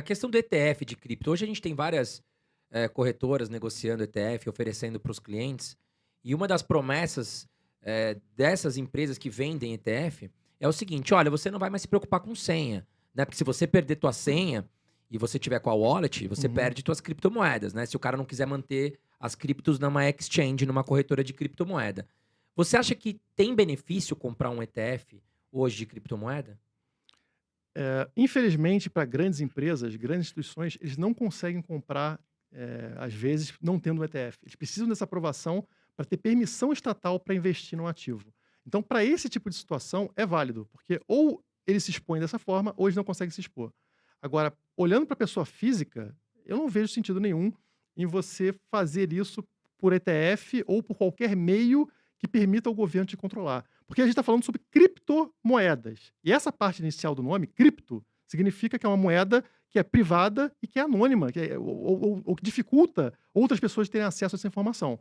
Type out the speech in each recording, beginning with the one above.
A questão do ETF de cripto. Hoje a gente tem várias corretoras negociando ETF, oferecendo para os clientes. E uma das promessas dessas empresas que vendem ETF é o seguinte: olha, você não vai mais se preocupar com senha, né? Porque se você perder tua senha e você tiver com a wallet, você perde tuas criptomoedas, né? Se o cara não quiser manter as criptos numa exchange, numa corretora de criptomoeda. Você acha que tem benefício comprar um ETF hoje de criptomoeda? Infelizmente, para grandes empresas, grandes instituições, eles não conseguem comprar, às vezes, não tendo um ETF. Eles precisam dessa aprovação para ter permissão estatal para investir no ativo. Então, para esse tipo de situação, é válido, porque ou eles se expõem dessa forma, ou eles não conseguem se expor. Agora, olhando para a pessoa física, eu não vejo sentido nenhum em você fazer isso por ETF ou por qualquer meio que permita ao governo te controlar. Porque a gente está falando sobre criptomoedas. E essa parte inicial do nome, cripto, significa que é uma moeda que é privada e que é anônima, ou que dificulta outras pessoas terem acesso a essa informação.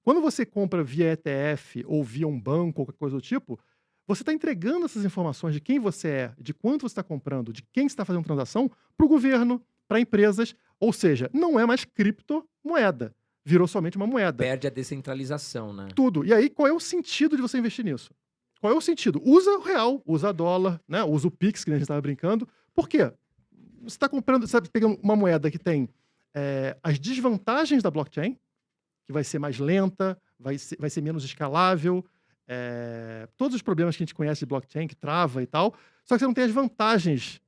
Quando você compra via ETF ou via um banco ou qualquer coisa do tipo, você está entregando essas informações de quem você é, de quanto você está comprando, de quem está fazendo transação, para o governo, para empresas. Ou seja, não é mais criptomoeda. Virou somente uma moeda. Perde a descentralização, né? Tudo. E aí, qual é o sentido de você investir nisso? Qual é o sentido? Usa o real, usa dólar, né? Usa o Pix, que a gente estava brincando. Por quê? Você está comprando, sabe, pegando uma moeda que tem as desvantagens da blockchain, que vai ser mais lenta, vai ser menos escalável, todos os problemas que a gente conhece de blockchain, que trava e tal, só que você não tem as vantagens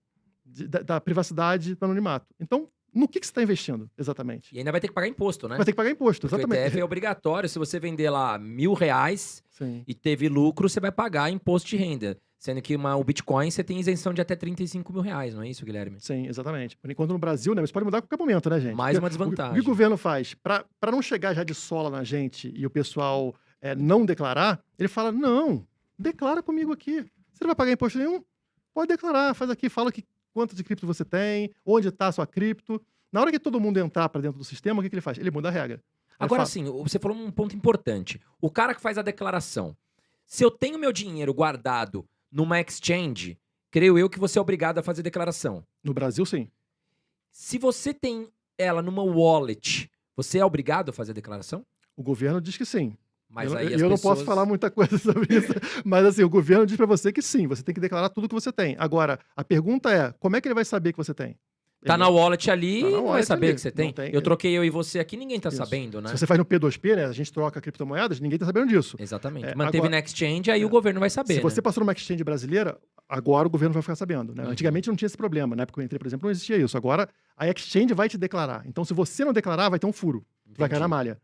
da privacidade do anonimato. Então, no que você está investindo, exatamente? E ainda vai ter que pagar imposto, né? Vai ter que pagar imposto, Porque o exatamente. ETF é obrigatório. Se você vender lá R$ 1.000 Sim. e teve lucro, você vai pagar imposto de renda. Sendo que o Bitcoin você tem isenção de até R$ 35.000, não é isso, Guilherme? Sim, exatamente. Por enquanto no Brasil, né? Mas pode mudar a qualquer momento, né, gente? Mais Porque uma o que desvantagem. o governo faz? Para não chegar já de sola na gente e o pessoal não declarar, ele fala: não, declara comigo aqui. Você não vai pagar imposto nenhum? Pode declarar, faz aqui, fala que quanto de cripto você tem, onde está a sua cripto. Na hora que todo mundo entrar para dentro do sistema, o que ele faz? Ele muda a regra. Ele Agora fala, sim, você falou um ponto importante. O cara que faz a declaração. Se eu tenho meu dinheiro guardado numa exchange, creio eu que você é obrigado a fazer declaração. no Brasil, sim. Se você tem ela numa wallet, você é obrigado a fazer a declaração? O governo diz que sim. Mas Eu, aí eu as eu não posso pessoas... falar muita coisa sobre isso, mas assim, o governo diz para você que sim, você tem que declarar tudo que você tem. Agora, a pergunta é, como é que ele vai saber que você tem? Tá Ele na não- wallet Tá ali, na não vai wallet saber ali, que você não tem. tem. Eu troquei eu e você aqui, ninguém tá Isso. sabendo, né? Se você faz no P2P, né, a gente troca criptomoedas, ninguém tá sabendo disso. Exatamente. É, Manteve agora, na exchange, aí é, o governo vai se saber, você né? passou numa exchange brasileira, agora o governo vai ficar sabendo, né? Uhum. Antigamente não tinha esse problema, na época que eu entrei, por exemplo, não existia isso. Agora a exchange vai te declarar. Então, se você não declarar, vai ter um furo. Tu vai cair na Entendi. malha.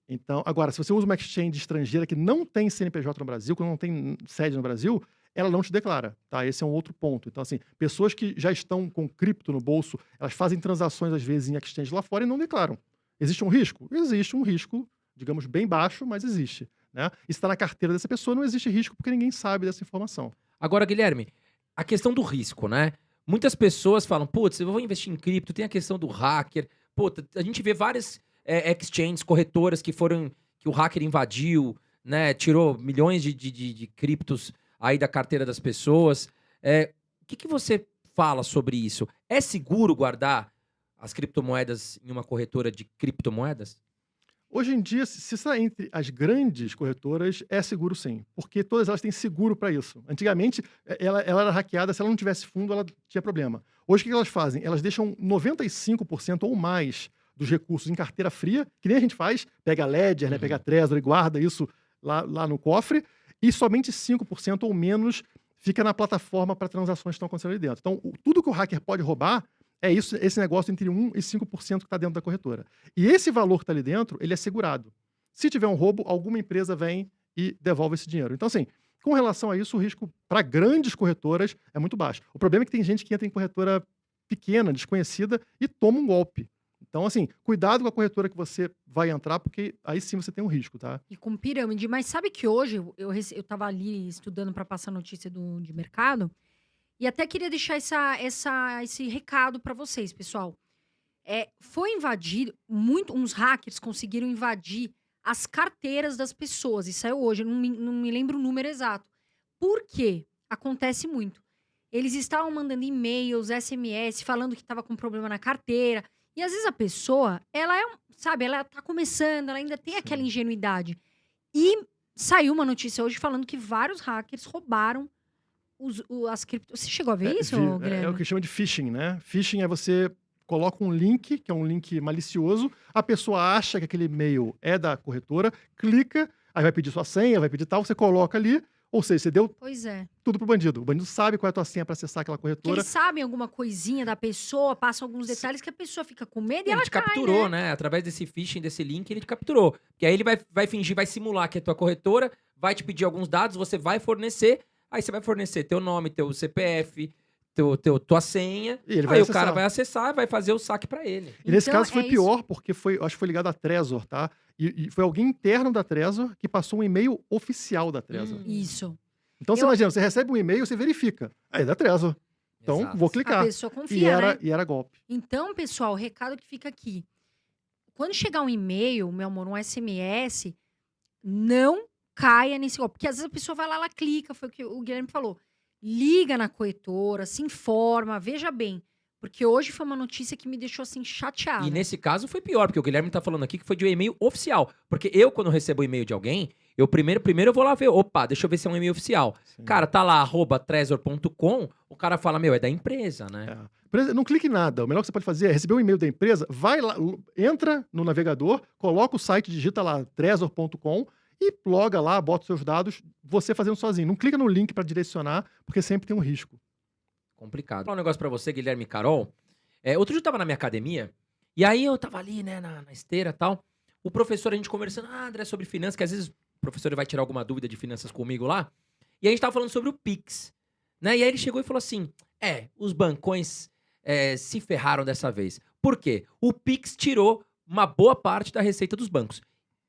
Então, agora, se você usa uma exchange estrangeira que não tem CNPJ no Brasil, que não tem sede no Brasil, ela não te declara, tá? Esse é um outro ponto. Então, assim, pessoas que já estão com cripto no bolso, elas fazem transações, às vezes, em exchange lá fora e não declaram. Existe um risco? Existe um risco, digamos, bem baixo, mas existe, né? E se está na carteira dessa pessoa, não existe risco porque ninguém sabe dessa informação. Agora, Guilherme, a questão do risco, né? Muitas pessoas falam, putz, eu vou investir em cripto, tem a questão do hacker. Puta, a gente vê várias exchanges, corretoras que o hacker invadiu, né? Tirou milhões de criptos aí da carteira das pessoas. O que você fala sobre isso? É seguro guardar as criptomoedas em uma corretora de criptomoedas? Hoje em dia, se está entre as grandes corretoras, é seguro sim, porque todas elas têm seguro para isso. Antigamente, ela era hackeada, se ela não tivesse fundo, ela tinha problema. Hoje, o que elas fazem? Elas deixam 95% ou mais dos recursos em carteira fria, que nem a gente faz, pega Ledger, né, pega Trezor e guarda isso lá no cofre, e somente 5% ou menos fica na plataforma para transações que estão acontecendo ali dentro. Então, tudo que o hacker pode roubar é isso, esse negócio entre 1 e 5% que está dentro da corretora. E esse valor que está ali dentro, ele é segurado. Se tiver um roubo, alguma empresa vem e devolve esse dinheiro. Então, assim, com relação a isso, o risco para grandes corretoras é muito baixo. O problema é que tem gente que entra em corretora pequena, desconhecida, e toma um golpe. Então, assim, cuidado com a corretora que você vai entrar, porque aí sim você tem um risco, tá? E com pirâmide. Mas sabe que hoje eu tava ali estudando para passar notícia de mercado e até queria deixar esse recado para vocês, pessoal. Foi invadido, uns hackers conseguiram invadir as carteiras das pessoas. E saiu hoje, eu não me lembro o número exato. Por quê? Acontece muito. eles estavam mandando e-mails, SMS, falando que estava com problema na carteira. E às vezes a pessoa, ela sabe, ela tá começando, ela ainda tem aquela Sim. ingenuidade. E saiu uma notícia hoje falando que vários hackers roubaram as cripto. Você chegou a ver isso, É o Guilherme? que chama de phishing, né? Phishing é você coloca um link, que é um link malicioso, a pessoa acha que aquele e-mail é da corretora, clica, aí vai pedir sua senha, vai pedir tal, você coloca ali, ou seja, você deu Pois é. tudo pro bandido. O bandido sabe qual é a tua senha para acessar aquela Porque corretora. eles sabem alguma coisinha da pessoa, passam alguns detalhes que a pessoa fica com medo e Ele ela te cai, capturou, né? né? Através desse phishing, desse link, ele te capturou. Porque aí ele vai fingir, vai simular que é tua corretora, vai te pedir alguns dados, você vai fornecer, aí você vai fornecer teu nome, teu CPF, tua senha, E ele vai aí o acessar. cara vai acessar e vai fazer o saque pra ele. E nesse Então, caso foi é pior, porque eu acho que foi ligado à Trezor, tá? E foi alguém interno da Trezor que passou um e-mail oficial da Trezor. Isso. Então você Eu- imagina, você recebe um e-mail, você verifica. É da Trezor. Então Exato. vou A clicar. pessoa confia, né? E era golpe. Então, pessoal, o recado que fica aqui. Quando chegar um e-mail, meu amor, um SMS, não caia nesse golpe. Porque às vezes a pessoa vai lá, ela clica, foi o que o Guilherme falou. Liga na corretora, se informa, veja bem. Porque hoje foi uma notícia que me deixou assim chateada. E nesse caso foi pior, porque o Guilherme tá falando aqui que foi de um e-mail oficial. Porque eu, quando recebo o e-mail de alguém, eu primeiro eu vou lá ver. Opa, deixa eu ver se é um e-mail oficial. Sim. Cara, tá lá, @trezor.com, o cara fala, meu, é da empresa, né? É. Por exemplo, não clique em nada. O melhor que você pode fazer é receber um e-mail da empresa, vai lá, entra no navegador, coloca o site, digita lá trezor.com e loga lá, bota os seus dados, você fazendo sozinho. Não clica no link para direcionar, porque sempre tem um risco. Complicado. Vou falar um negócio pra você, Guilherme e Carol. Outro dia eu tava na minha academia, e aí eu tava ali, né, na esteira e tal. O professor, a gente conversando, André, sobre finanças, que às vezes o professor vai tirar alguma dúvida de finanças comigo lá. E a gente tava falando sobre o Pix, né? E aí ele chegou e falou assim: os bancões se ferraram dessa vez. Por quê? O Pix tirou uma boa parte da receita dos bancos.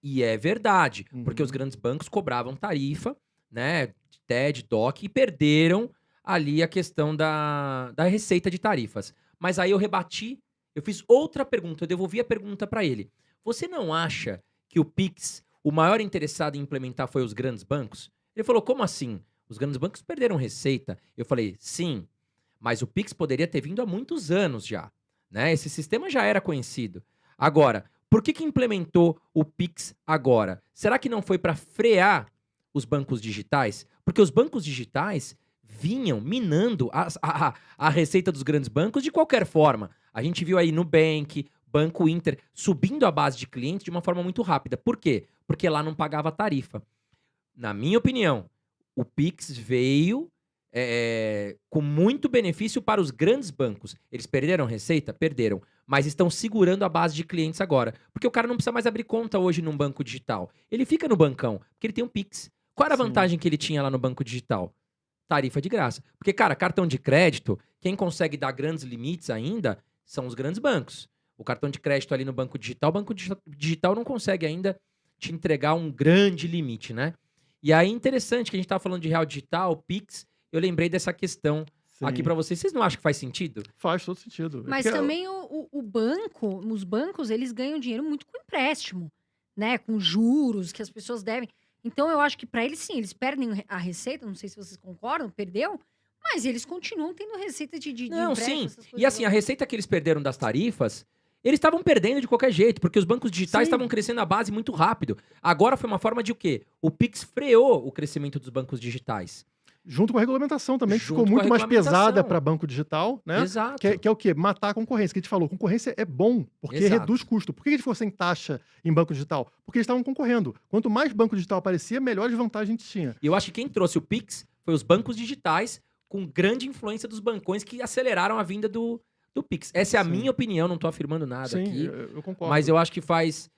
E é verdade, porque os grandes bancos cobravam tarifa, né, de TED, DOC, e perderam ali a questão da receita de tarifas. Mas aí eu rebati, eu fiz outra pergunta, eu devolvi a pergunta para ele. Você não acha que o Pix, o maior interessado em implementar foi os grandes bancos? Ele falou, como assim? Os grandes bancos perderam receita? Eu falei, sim, mas o Pix poderia ter vindo há muitos anos já, né? Esse sistema já era conhecido. Agora, por que implementou o Pix agora? Será que não foi para frear os bancos digitais? Porque os bancos digitais vinham minando a receita dos grandes bancos de qualquer forma. A gente viu aí Nubank, Banco Inter, subindo a base de clientes de uma forma muito rápida. Por quê? Porque lá não pagava tarifa. Na minha opinião, o Pix veio com muito benefício para os grandes bancos. Eles perderam receita? Perderam. Mas estão segurando a base de clientes agora. Porque o cara não precisa mais abrir conta hoje num banco digital. Ele fica no bancão, porque ele tem um Pix. Qual era a vantagem que ele tinha lá no banco digital? Tarifa de graça. Porque, cara, cartão de crédito, quem consegue dar grandes limites ainda são os grandes bancos. O cartão de crédito ali no banco digital não consegue ainda te entregar um grande limite, né? E aí, interessante que a gente tava falando de real digital, Pix, eu lembrei dessa questão aqui pra vocês. Vocês não acham que faz sentido? Faz todo sentido. Mas também os bancos, eles ganham dinheiro muito com empréstimo, né? Com juros que as pessoas devem. Então, eu acho que para eles, sim, eles perdem a receita, não sei se vocês concordam, perdeu, mas eles continuam tendo receita de Não, empréstimo, sim. essas coisas. E assim, a receita que eles perderam das tarifas, eles estavam perdendo de qualquer jeito, porque os bancos digitais estavam crescendo a base muito rápido. Agora foi uma forma de o quê? O Pix freou o crescimento dos bancos digitais. Junto com a regulamentação também, que Junto ficou com a muito mais pesada regulamentação. para banco digital, né? Exato. Que é o quê? Matar a concorrência. Que a gente falou, concorrência é bom, porque Exato. reduz custo. Por que a gente ficou sem taxa em banco digital? Porque eles estavam concorrendo. Quanto mais banco digital aparecia, melhores vantagens a gente tinha. E eu acho que quem trouxe o Pix foi os bancos digitais, com grande influência dos bancões que aceleraram a vinda do Pix. Essa é a Sim. minha opinião, não tô afirmando nada Sim, aqui. eu concordo. Mas eu acho que faz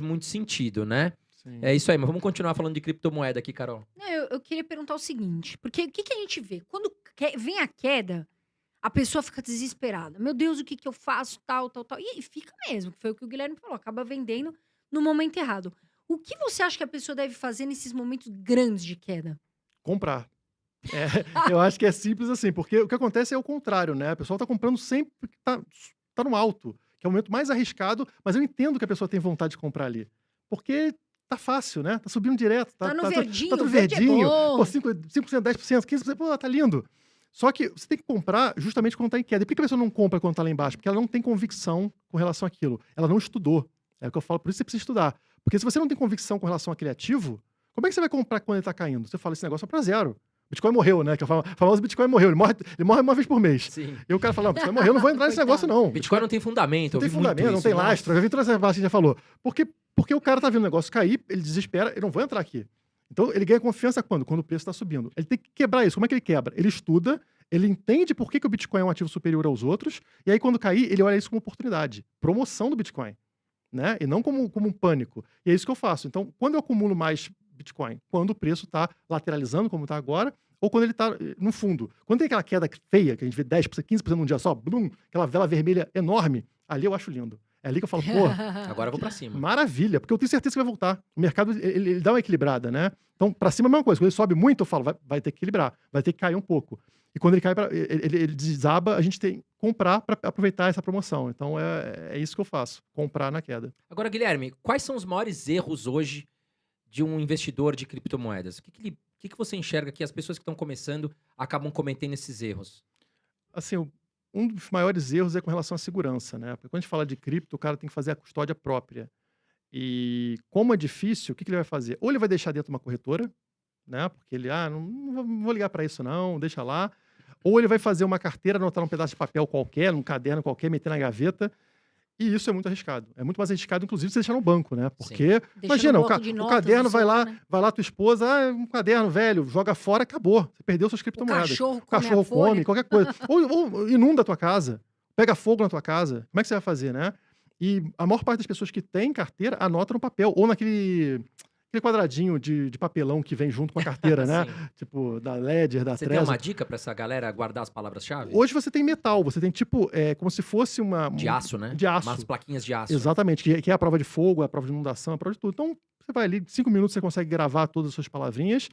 muito sentido, né? Sim. É isso aí, mas vamos continuar falando de criptomoeda aqui, Carol. Não, eu queria perguntar o seguinte, porque o que a gente vê? Quando vem a queda, a pessoa fica desesperada. Meu Deus, o que eu faço? Tal. E fica mesmo, que foi o que o Guilherme falou, acaba vendendo no momento errado. O que você acha que a pessoa deve fazer nesses momentos grandes de queda? Comprar. Eu acho que é simples assim, porque o que acontece é o contrário, né? A pessoa tá comprando sempre que tá no alto, que é o momento mais arriscado, mas eu entendo que a pessoa tem vontade de comprar ali. Porque tá fácil, né? Tá subindo direto. Tá no verdinho, Tá tudo verde é verdinho. bom. Pô, 5%, 10%, 15%, pô, tá lindo. Só que você tem que comprar justamente quando está em queda. E por que a pessoa não compra quando está lá embaixo? Porque ela não tem convicção com relação àquilo. Ela não estudou. É o que eu falo, por isso você precisa estudar. Porque se você não tem convicção com relação àquele ativo, como é que você vai comprar quando ele está caindo? Você fala, esse negócio é para zero. Bitcoin morreu, né? Que o famoso Bitcoin morreu. Ele morre uma vez por mês. Sim. E o cara fala, não, Bitcoin morreu, eu não vou entrar nesse negócio, não. Bitcoin não tem fundamento. Não tem eu vi muito fundamento, não isso, tem nossa. lastro. Eu já vi todas essas bases que a gente já falou. Porque o cara tá vendo o negócio cair, ele desespera, eu não vou entrar aqui. Então, ele ganha confiança quando? Quando o preço está subindo. Ele tem que quebrar isso. Como é que ele quebra? Ele estuda, ele entende por que o Bitcoin é um ativo superior aos outros, e aí quando cair, ele olha isso como oportunidade. Promoção do Bitcoin, né? E não como um pânico. E é isso que eu faço. Então, quando eu acumulo mais Bitcoin? Quando o preço está lateralizando, como está agora, ou quando ele está no fundo. Quando tem aquela queda feia, que a gente vê 10%, 15% num dia só, blum, aquela vela vermelha enorme, ali eu acho lindo. É ali que eu falo, pô, Agora eu vou pra cima. maravilha, porque eu tenho certeza que vai voltar. O mercado, ele dá uma equilibrada, né? Então, pra cima é a mesma coisa. Quando ele sobe muito, eu falo, vai ter que equilibrar, vai ter que cair um pouco. E quando ele cai, ele desaba, a gente tem que comprar para aproveitar essa promoção. Então, é isso que eu faço, comprar na queda. Agora, Guilherme, quais são os maiores erros hoje de um investidor de criptomoedas? O que você enxerga que as pessoas que estão começando acabam cometendo esses erros? Assim, um dos maiores erros é com relação à segurança, né? Porque quando a gente fala de cripto, o cara tem que fazer a custódia própria. E como é difícil, o que ele vai fazer? Ou ele vai deixar dentro de uma corretora, né? Porque ele, não vou ligar para isso não, deixa lá. Ou ele vai fazer uma carteira, anotar num pedaço de papel qualquer, num caderno qualquer, meter na gaveta. E isso é muito arriscado. É muito mais arriscado, inclusive, você deixar no banco, né? Porque, imagina, o caderno vai lá, tua esposa, um caderno velho, joga fora, acabou. Você perdeu suas criptomoedas. O cachorro come, qualquer coisa. ou inunda a tua casa, pega fogo na tua casa. Como é que você vai fazer, né? E a maior parte das pessoas que tem carteira anota no papel, ou naquele quadradinho de papelão que vem junto com a carteira, né? Tipo, da Ledger, da Você Trezor. tem uma dica pra essa galera guardar as palavras-chave? Hoje você tem metal, você tem tipo, como se fosse De aço, né? De aço. Umas plaquinhas de aço. Exatamente, que é a prova de fogo, a prova de inundação, a prova de tudo. Então, você vai ali, 5 minutos você consegue gravar todas as suas palavrinhas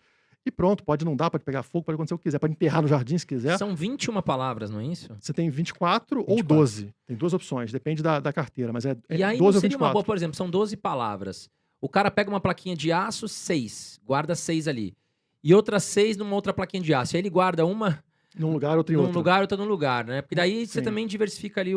e pronto, pode inundar, pode pegar fogo, pode acontecer o que quiser, pode enterrar no jardim se quiser. São 21 palavras, não é isso? Você tem 24 ou 12. Tem duas opções, depende da carteira, mas é E aí 12 não ou seria 24. uma boa, por exemplo, são 12 palavras. O cara pega uma plaquinha de aço, 6, guarda 6 ali. E outras 6 numa outra plaquinha de aço. Aí ele guarda uma Num lugar, outra em num outro. lugar, outra num lugar, né? Porque daí você Sim. também diversifica ali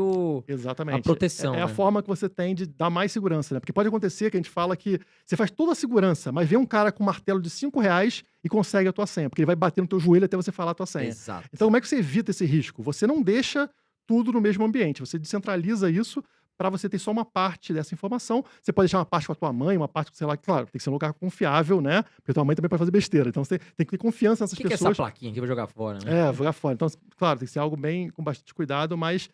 Exatamente. a proteção. É a né? forma que você tem de dar mais segurança, né? Porque pode acontecer que a gente fala que você faz toda a segurança, mas vem um cara com um martelo de R$5 e consegue a tua senha, porque ele vai bater no teu joelho até você falar a tua senha. Exato. Então, como é que você evita esse risco? Você não deixa tudo no mesmo ambiente, você descentraliza isso para você ter só uma parte dessa informação. Você pode deixar uma parte com a tua mãe, uma parte com, sei lá, claro, tem que ser um lugar confiável, né? Porque tua mãe também pode fazer besteira. Então, você tem que ter confiança nessas O que é pessoas. essa plaquinha aqui? Eu vou jogar fora, né? Jogar fora. Então, claro, tem que ser algo bem com bastante cuidado, mas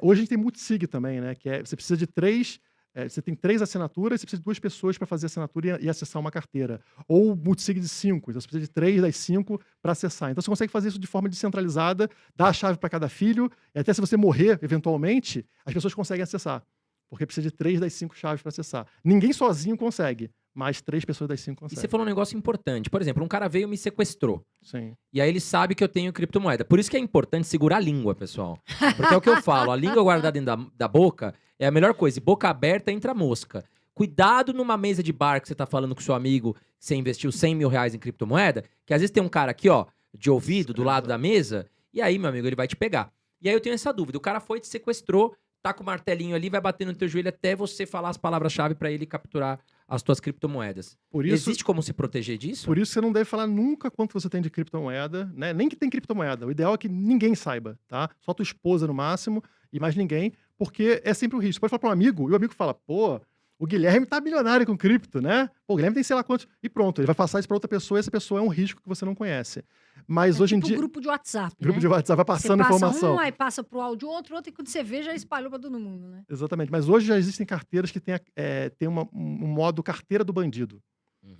hoje a gente tem multisig também, né? Que você precisa de 3. Você tem 3 assinaturas, você precisa de 2 pessoas para fazer a assinatura e acessar uma carteira. Ou multisig de 5, então você precisa de 3 das 5 para acessar. Então você consegue fazer isso de forma descentralizada, dar a chave para cada filho, e até se você morrer, eventualmente, as pessoas conseguem acessar. Porque precisa de 3 das 5 chaves para acessar. Ninguém sozinho consegue, mas 3 pessoas das 5 E conseguem. você falou um negócio importante. Por exemplo, um cara veio e me sequestrou. Sim. E aí ele sabe que eu tenho criptomoeda. Por isso que é importante segurar a língua, pessoal. Porque é o que eu falo. A língua guardada dentro da boca é a melhor coisa. E boca aberta entra mosca. Cuidado numa mesa de bar que você tá falando com seu amigo, que você investiu R$100 mil em criptomoeda, que às vezes tem um cara aqui, ó, de ouvido, do lado da mesa, e aí, meu amigo, ele vai te pegar. E aí eu tenho essa dúvida. O cara foi, te sequestrou, tá com o martelinho ali, vai bater no teu joelho até você falar as palavras-chave pra ele capturar as tuas criptomoedas. Por isso, Existe como se proteger disso? Por isso você não deve falar nunca quanto você tem de criptomoeda, né? Nem que tem criptomoeda. O ideal é que ninguém saiba, tá? Só tua esposa no máximo e mais ninguém, porque é sempre o risco. Você pode falar para um amigo e o amigo fala, pô, o Guilherme tá milionário com cripto, né? Pô, o Guilherme tem sei lá quantos. E pronto, ele vai passar isso para outra pessoa e essa pessoa é um risco que você não conhece. Mas hoje em dia. grupo de WhatsApp. Grupo né? de WhatsApp vai passando você passa informação. aí passa pro áudio outro, e quando você vê, já espalhou para todo mundo, né? Exatamente. Mas hoje já existem carteiras que tem um modo carteira do bandido.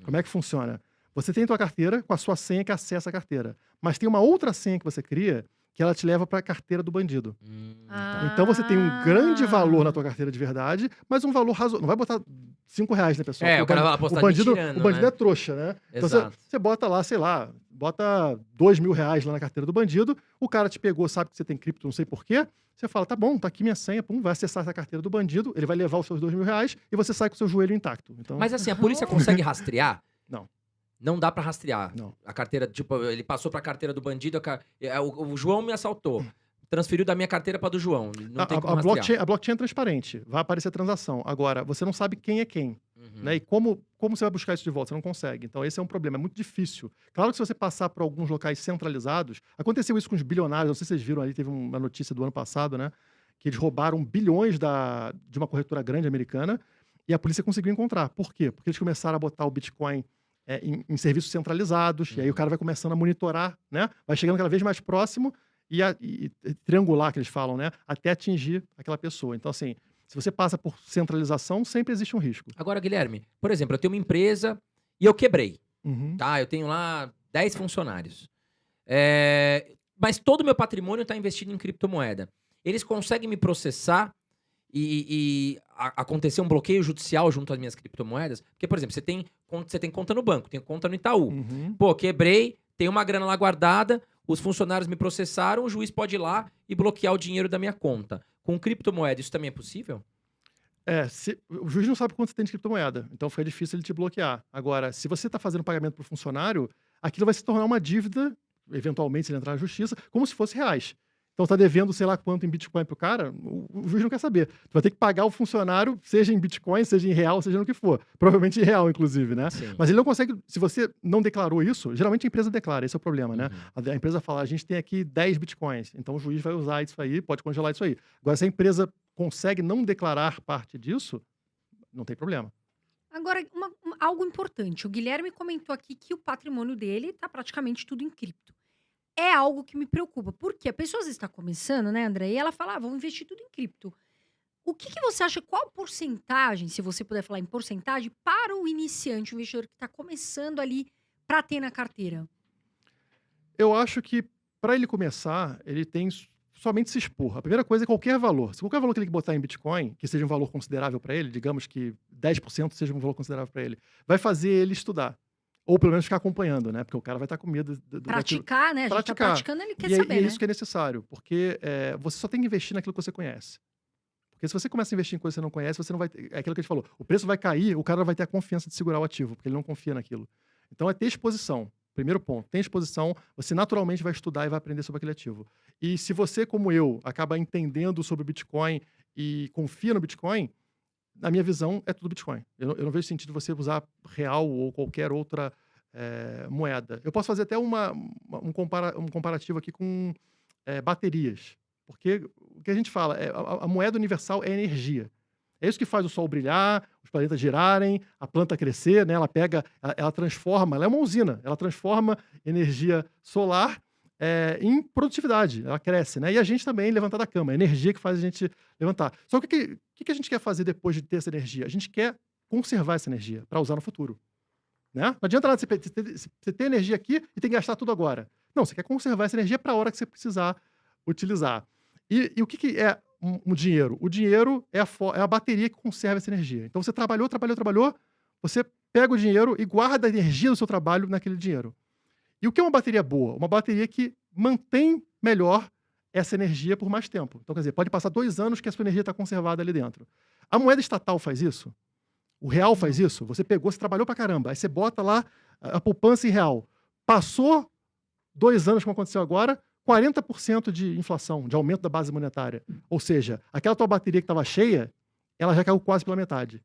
Como é que funciona? Você tem a tua carteira com a sua senha que acessa a carteira. Mas tem uma outra senha que você cria que ela te leva para a carteira do bandido. Então você tem um grande valor na tua carteira de verdade, mas um valor razoável. Não vai botar R$5, né, pessoal? O cara vai apostar o tirando, bandido né? é trouxa, né? Então Exato. você bota lá, sei lá, bota R$2 mil lá na carteira do bandido, o cara te pegou, sabe que você tem cripto, não sei porquê, você fala, tá bom, tá aqui minha senha, pum, vai acessar essa carteira do bandido, ele vai levar os seus R$2 mil e você sai com o seu joelho intacto. Então, Mas assim, a polícia consegue rastrear? Não. Não dá pra rastrear. Não. A carteira, tipo, ele passou pra carteira do bandido, o João me assaltou. Transferiu da minha carteira pra do João. Não tem como rastrear. A blockchain é transparente, vai aparecer a transação. Agora, você não sabe quem é quem. Né? E como você vai buscar isso de volta? Você não consegue. Então, esse é um problema, é muito difícil. Claro que se você passar por alguns locais centralizados, aconteceu isso com os bilionários, não sei se vocês viram ali, teve uma notícia do ano passado, né? Que eles roubaram bilhões de uma corretora grande americana e a polícia conseguiu encontrar. Por quê? Porque eles começaram a botar o Bitcoin em serviços centralizados, e aí o cara vai começando a monitorar, né? Vai chegando cada vez mais próximo e triangular, que eles falam, né? Até atingir aquela pessoa. Então, assim, se você passa por centralização, sempre existe um risco. Agora, Guilherme, por exemplo, eu tenho uma empresa e eu quebrei, Uhum. tá? Eu tenho lá 10 funcionários. Mas todo o meu patrimônio está investido em criptomoeda. Eles conseguem me processar e acontecer um bloqueio judicial junto às minhas criptomoedas? Porque, por exemplo, você tem conta no banco, tem conta no Itaú. Uhum. Pô, quebrei, tem uma grana lá guardada, os funcionários me processaram, o juiz pode ir lá e bloquear o dinheiro da minha conta. Com criptomoeda, isso também é possível? O juiz não sabe quanto você tem de criptomoeda, então fica difícil ele te bloquear. Agora, se você está fazendo pagamento para o funcionário, aquilo vai se tornar uma dívida, eventualmente, se ele entrar na justiça, como se fosse reais. Então tá devendo sei lá quanto em Bitcoin pro cara, o juiz não quer saber. Tu vai ter que pagar o funcionário, seja em Bitcoin, seja em real, seja no que for. Provavelmente em real, inclusive, né? Sim. Mas ele não consegue, se você não declarou isso, geralmente a empresa declara, esse é o problema, né? A empresa fala, a gente tem aqui 10 Bitcoins, então o juiz vai usar isso aí, pode congelar isso aí. Agora, se a empresa consegue não declarar parte disso, não tem problema. Agora, algo importante. O Guilherme comentou aqui que o patrimônio dele tá praticamente tudo em cripto. É algo que me preocupa. Porque a pessoa às vezes está começando, né, André? E ela fala, vou investir tudo em cripto. O que você acha, qual porcentagem, se você puder falar em porcentagem, para o iniciante, o investidor que está começando ali, para ter na carteira? Eu acho que, para ele começar, ele tem somente se expor. A primeira coisa é qualquer valor. Se qualquer valor que ele botar em Bitcoin, que seja um valor considerável para ele, digamos que 10% seja um valor considerável para ele, vai fazer ele estudar. Ou pelo menos ficar acompanhando, né? Porque o cara vai estar com medo praticar, né? A gente tá praticando, ele quer saber, é né? isso que é necessário, porque você só tem que investir naquilo que você conhece. Porque se você começa a investir em coisa que você não conhece, você não vai... É aquilo que a gente falou. O preço vai cair, o cara vai ter a confiança de segurar o ativo, porque ele não confia naquilo. Então é ter exposição. Primeiro ponto, tem exposição, você naturalmente vai estudar e vai aprender sobre aquele ativo. E se você, como eu, acaba entendendo sobre o Bitcoin e confia no Bitcoin, na minha visão, é tudo Bitcoin. Eu não vejo sentido você usar real ou qualquer outra moeda. Eu posso fazer até um comparativo aqui com baterias. Porque o que a gente fala, a moeda universal é energia. É isso que faz o Sol brilhar, os planetas girarem, a planta crescer, né? Ela transforma, ela é uma usina, ela transforma energia solar em produtividade, ela cresce, né? E a gente também levantar da cama, a energia que faz a gente levantar. Só que o que a gente quer fazer depois de ter essa energia? A gente quer conservar essa energia para usar no futuro. Né? Não adianta nada você ter energia aqui e tem que gastar tudo agora. Não, você quer conservar essa energia para a hora que você precisar utilizar. E o que é um dinheiro? O dinheiro é a bateria que conserva essa energia. Então você trabalhou, você pega o dinheiro e guarda a energia do seu trabalho naquele dinheiro. E o que é uma bateria boa? Uma bateria que mantém melhor essa energia por mais tempo. Então, quer dizer, pode passar 2 anos que a sua energia está conservada ali dentro. A moeda estatal faz isso? O real faz isso? Você trabalhou pra caramba, aí você bota lá a poupança em real. Passou 2 anos, como aconteceu agora, 40% de inflação, de aumento da base monetária. Ou seja, aquela tua bateria que estava cheia, ela já caiu quase pela metade.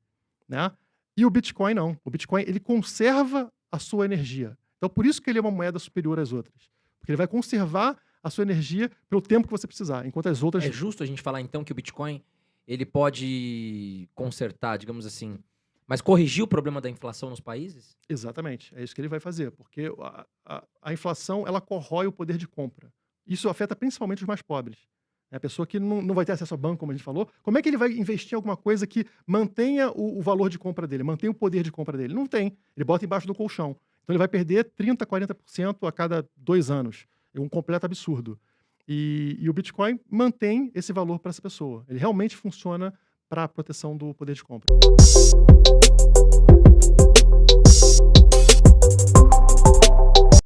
Né? E o Bitcoin não. O Bitcoin, ele conserva a sua energia. Então, por isso que ele é uma moeda superior às outras. Porque ele vai conservar a sua energia pelo tempo que você precisar, enquanto as outras... É justo a gente falar, então, que o Bitcoin, ele pode consertar, digamos assim, mas corrigir o problema da inflação nos países? Exatamente. É isso que ele vai fazer. Porque a inflação, ela corrói o poder de compra. Isso afeta principalmente os mais pobres. A pessoa que não vai ter acesso ao banco, como a gente falou, como é que ele vai investir em alguma coisa que mantenha o valor de compra dele, mantenha o poder de compra dele? Não tem. Ele bota embaixo do colchão. Então ele vai perder 30%, 40% a cada 2 anos. É um completo absurdo. E o Bitcoin mantém esse valor para essa pessoa. Ele realmente funciona para a proteção do poder de compra.